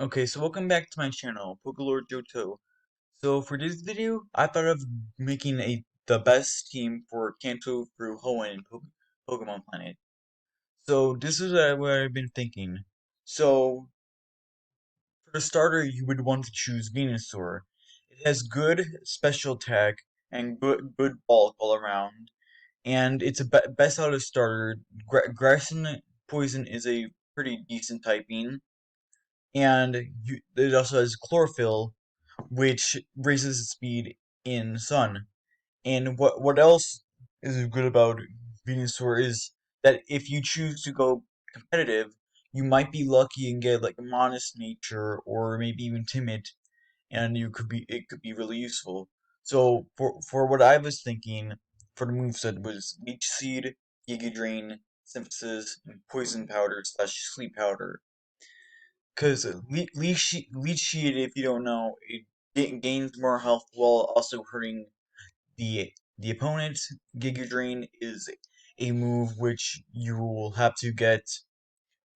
Okay, so welcome back to my channel, Pokelord Johto. So for this video, I thought of making the best team for Kanto through Hoenn in Pokemon Planet. So this is what I've been thinking. So for the starter, you would want to choose Venusaur. It has good special attack and good bulk all around, and it's a best out of starter. Grass and Poison is a pretty decent typing, and it also has Chlorophyll, which raises its speed in Sun. And what else is good about Venusaur is that if you choose to go competitive, you might be lucky and get like a modest nature or maybe even timid, and it could be really useful. So for what I was thinking for the moveset was Leech Seed, Giga Drain, Synthesis, and Poison Powder slash Sleep Powder. Because Leech Seed, if you don't know, it gains more health while also hurting the opponent. Giga Drain is a move which you will have to get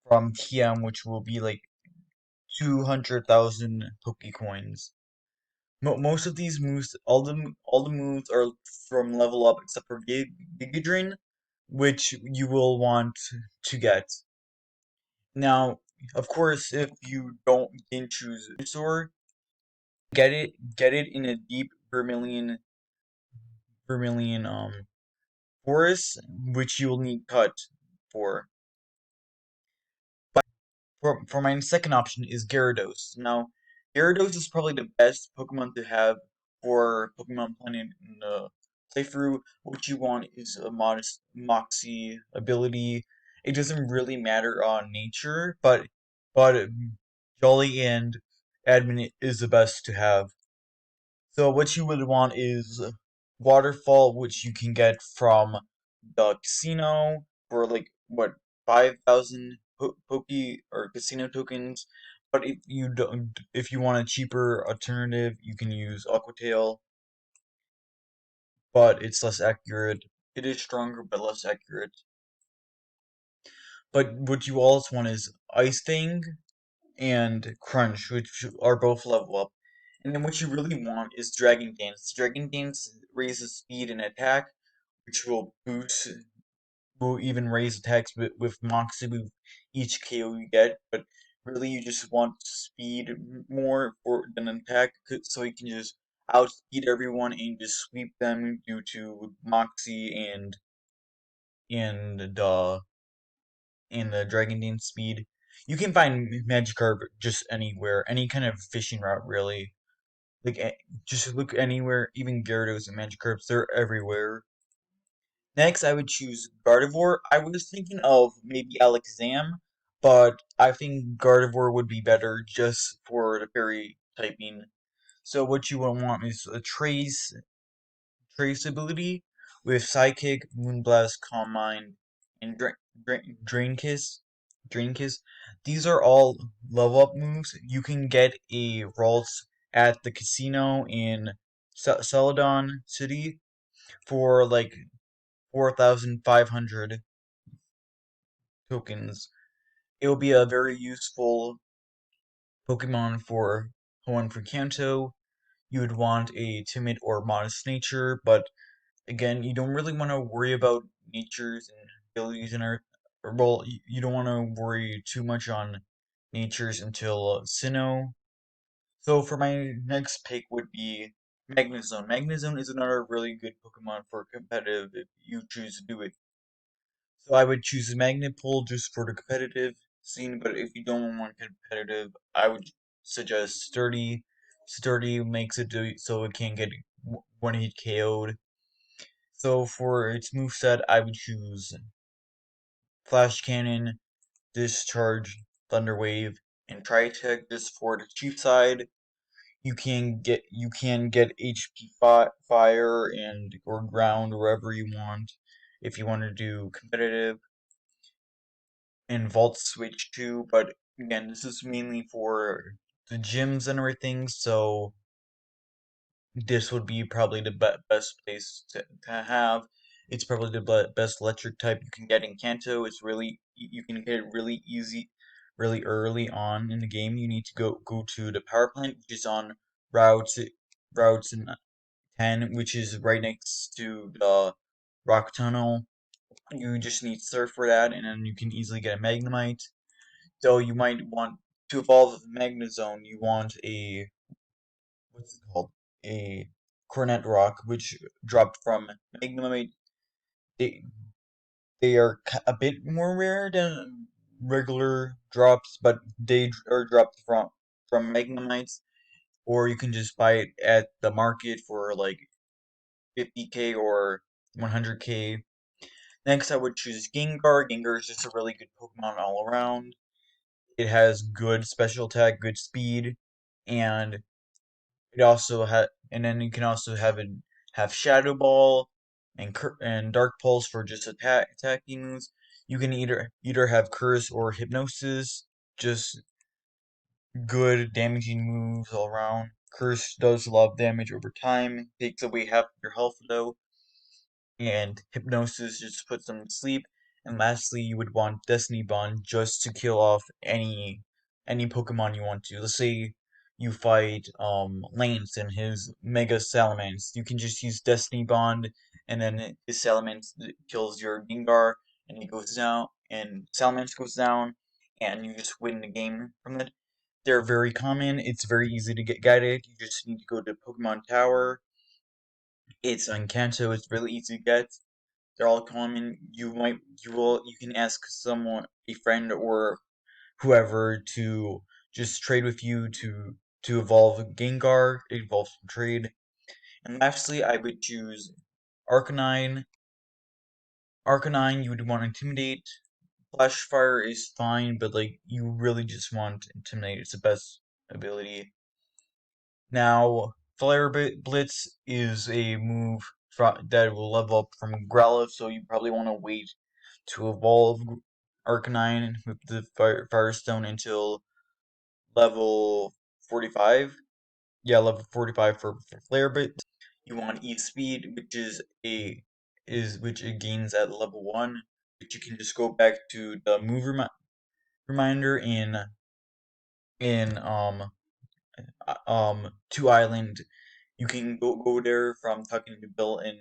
from TM, which will be like 200,000 Pokecoins. Most of these moves, all the moves are from level up except for Giga Drain, which you will want to get. Now, of course, if you didn't choose Venusaur, get it in a deep vermilion forest, which you'll need cut for. But for my second option is Gyarados. Now, Gyarados is probably the best Pokemon to have for Pokemon Planet in the playthrough. What you want is a modest Moxie ability. It doesn't really matter on nature, but Jolly and Admin is the best to have. So what you would want is Waterfall, which you can get from the casino for like what 5,000 Poke or casino tokens. But if you want a cheaper alternative, you can use Aquatail, but it's less accurate. It is stronger but less accurate. But what you also want is Ice Fang and Crunch, which are both level up. And then what you really want is Dragon Dance. Dragon Dance raises speed and attack, which will even raise attacks with Moxie with each KO you get. But really, you just want speed more than attack, so you can just outspeed everyone and just sweep them due to Moxie and the Dragon Dance speed. You can find Magikarp just anywhere, any kind of fishing route, really. Like, just look anywhere, even Gyarados and Magikarps, they're everywhere. Next, I would choose Gardevoir. I was thinking of maybe Alakazam, but I think Gardevoir would be better just for the fairy typing. So what you would want is a trace ability with Psychic, Moonblast, Calm Mind, and Drain Kiss. Drain Kiss. These are all level up moves. You can get a Ralts at the casino in Celadon City for like 4,500 tokens. It will be a very useful Pokemon for Hoenn for Kanto. You would want a timid or modest nature, but again, you don't really want to worry about natures and abilities in our well, you don't want to worry too much on natures until Sinnoh. So for my next pick would be Magnezone. Magnezone is another really good Pokemon for competitive if you choose to do it. So I would choose Magnetpull just for the competitive scene, but if you don't want competitive, I would suggest Sturdy. Sturdy makes it so it can get one hit KO'd. So for its moveset, I would choose Flash Cannon, Discharge, Thunder Wave, and Tri-Attack just for the cheap side. You can get HP fire and or ground wherever you want if you want to do competitive and Vault Switch too, but again, this is mainly for the gyms and everything, so this would be probably the best place to have. It's probably the best electric type you can get in Kanto. It's really you can get it really early on in the game, you need to go to the power plant, which is on Route Route 10, which is right next to the rock tunnel. You just need Surf for that, and then you can easily get a Magnemite. So you might want to evolve Magnezone. You want a what's it called? A Cornet Rock, which dropped from Magnemite. They they are a bit more rare than regular drops, but they are dropped from Magnemites, or you can just buy it at the market for like 50k or 100k. Next, I would choose Gengar. Gengar is just a really good Pokemon all around. It has good special attack, good speed, and it also and then you can also have Shadow Ball and Dark Pulse for just attacking moves. You can either have Curse or Hypnosis, just good damaging moves all around. Curse does a lot of damage over time, takes away half of your health though, and Hypnosis just puts them to sleep. And lastly, you would want Destiny Bond just to kill off any Pokemon you want to. Let's say you fight Lance and his Mega Salamence. You can just use Destiny Bond, and then his Salamence kills your Gengar, and he goes down, and Salamence goes down, and you just win the game from it. They're very common. It's very easy to get guided. You just need to go to Pokemon Tower. It's on Kanto. It's really easy to get. They're all common. You can ask someone, a friend or whoever, to just trade with you to evolve Gengar. It evolves from trade. And lastly, I would choose Arcanine. Arcanine, you would want Intimidate. Flash Fire is fine, but like you really just want Intimidate. It's the best ability. Now, Flare Blitz is a move that will level up from Growlithe, so you probably want to wait to evolve Arcanine with the Firestone until level 45. Yeah, level 45 for Flare Blitz. You want E-Speed, which it gains at level 1, which you can just go back to the move reminder in 2 Island. You can go there from talking to Bill in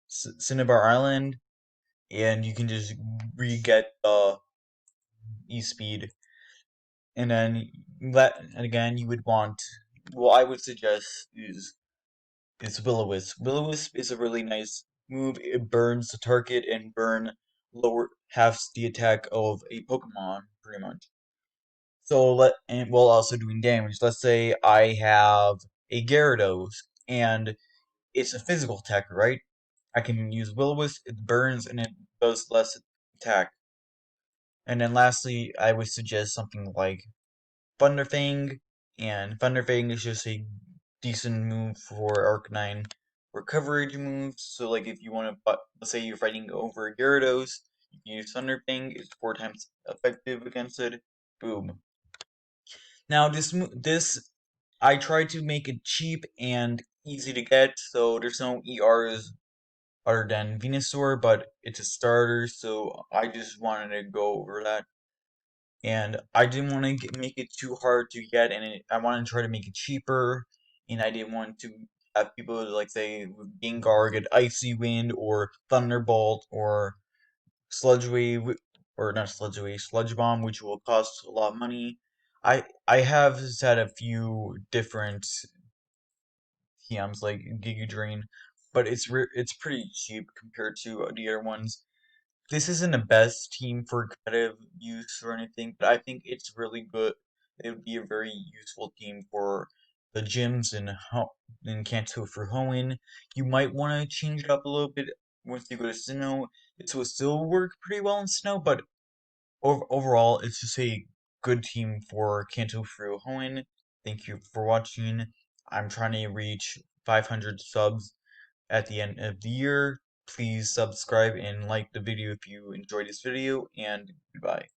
Cinnabar Island, and you can just re-get the E-Speed. And then and again, you would want. What I would suggest is Will-O-Wisp. Will-O-Wisp is a really nice move. It burns the target and lower halves the attack of a Pokemon, pretty much. So and while also doing damage. Let's say I have a Gyarados and it's a physical attacker, right? I can use Will-O-Wisp, it burns, and it does less attack. And then lastly, I would suggest something like Thunderfang, and Thunderfang is just a decent move for Arcanine for coverage moves. So like if you want to, let's say you're fighting over Gyarados, you can use Thunderfang, it's 4 times effective against it. Boom. Now this I tried to make it cheap and easy to get, so there's no ERs other than Venusaur, but it's a starter, so I just wanted to go over that. And I didn't want to make it too hard to get, and I wanted to try to make it cheaper, and I didn't want to have people like say Gengar get Icy Wind or Thunderbolt or Sludge Wave, or not Sludge Wave, Sludge Bomb, which will cost a lot of money. I have had a few different TMs like Giga Drain, but it's pretty cheap compared to the other ones. This isn't the best team for competitive use or anything, but I think it's really good. It would be a very useful team for the gyms in Kanto for Hoenn. You might want to change it up a little bit once you go to Sinnoh. This will still work pretty well in Sinnoh, but overall, it's just a good team for Kanto for Hoenn. Thank you for watching. I'm trying to reach 500 subs at the end of the year. Please subscribe and like the video if you enjoyed this video, and goodbye.